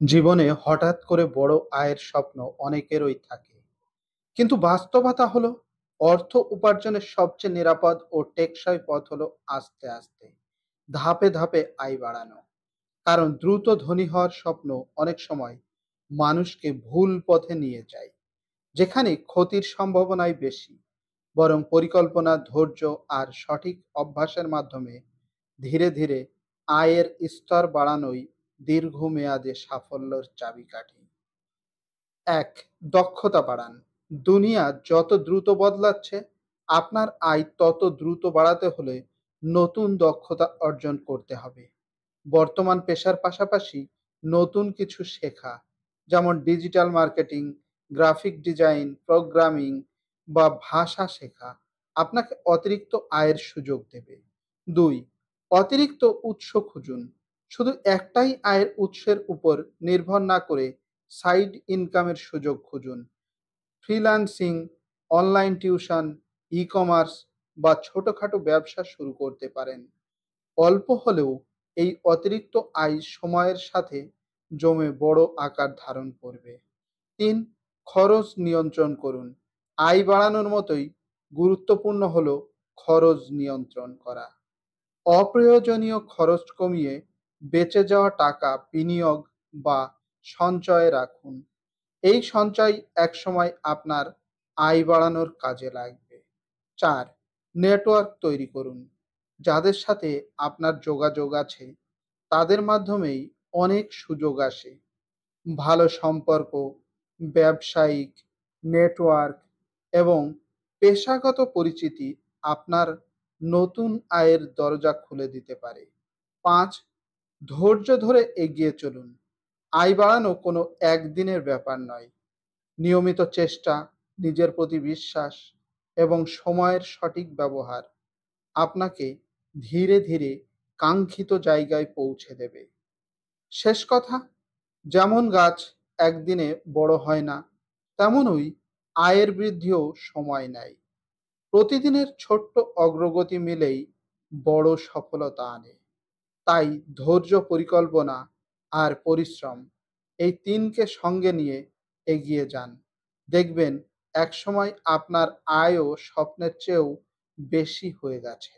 জীবনে হঠাৎ করে বড় আয়ের স্বপ্ন অনেকেরই থাকে, কিন্তু বাস্তবতা হলো অর্থ উপার্জনের সবচেয়ে নিরাপদ ও টেকসই পথ হলো আস্তে আস্তে ধাপে ধাপে আয় বাড়ানো। কারণ দ্রুত ধনী হওয়ার স্বপ্ন অনেক সময় মানুষকে ভুল পথে নিয়ে যায়, যেখানে ক্ষতির সম্ভাবনাই বেশি। বরং পরিকল্পনা, ধৈর্য আর সঠিক অভ্যাসের মাধ্যমে ধীরে ধীরে আয়ের স্তর বাড়ানোই দীর্ঘমেয়াদে সাফল্যের চাবিকাঠি। এক, দক্ষতা বাড়ান। দুনিয়া যত দ্রুত বদলাচ্ছে, আপনার আয় তত দ্রুত বাড়াতে হলে নতুন দক্ষতা অর্জন করতে হবে। বর্তমান পেশার পাশাপাশি নতুন কিছু শেখা, যেমন digital marketing, graphic design, programming বা ভাষা শেখা আপনাকে অতিরিক্ত আয়ের সুযোগ দেবে। দুই, অতিরিক্ত উৎস খুঁজুন। শুধু একটাই আয়ের উৎসের উপর নির্ভর না করে সাইড ইনকামের সুযোগ খুঁজুন। ফ্রিল্যান্সিং, অনলাইন টিউশন, ই-কমার্স বা ছোটখাটো ব্যবসা শুরু করতে পারেন। অল্প হলেও এই অতিরিক্ত আয় সময়ের সাথে জমে বড় আকার ধারণ করবে। তিন, খরচ নিয়ন্ত্রণ করুন। আয় বাড়ানোর মতোই গুরুত্বপূর্ণ হলো খরচ নিয়ন্ত্রণ করা। অপ্রয়োজনীয় খরচ কমিয়ে বেঁচে যাওয়া টাকা বিনিয়োগ বা সঞ্চয়ে রাখুন। এই সঞ্চয় একসময় আপনার আয় বাড়ানোর কাজে লাগবে। চার, নেটওয়ার্ক তৈরি করুন। যাদের সাথে আপনার যোগাযোগ আছে, তাদের মাধ্যমেই অনেক সুযোগ আসে। ভালো সম্পর্ক, ব্যবসায়িক নেটওয়ার্ক এবং পেশাগত পরিচিতি আপনার নতুন আয়ের দরজা খুলে দিতে পারে। পাঁচ, ধৈর্য ধরে এগিয়ে চলুন। আয় বাড়ানো কোনো একদিনের ব্যাপার নয়। নিয়মিত চেষ্টা, নিজের প্রতি বিশ্বাস এবং সময়ের সঠিক ব্যবহার আপনাকে ধীরে ধীরে কাঙ্ক্ষিত জায়গায় পৌঁছে দেবে। শেষ কথা, যেমন গাছ একদিনে বড় হয় না, তেমনই আয়ের বৃদ্ধিও সময় নেয়। প্রতিদিনের ছোট্ট অগ্রগতি মিলেই বড় সফলতা আনে। তাই ধৈর্য, পরিকল্পনা আর পরিশ্রম, এই তিনকে সঙ্গে নিয়ে এগিয়ে যান। দেখবেন একসময় আপনার আয়ও স্বপ্নের চেয়েও বেশি হয়ে গেছে।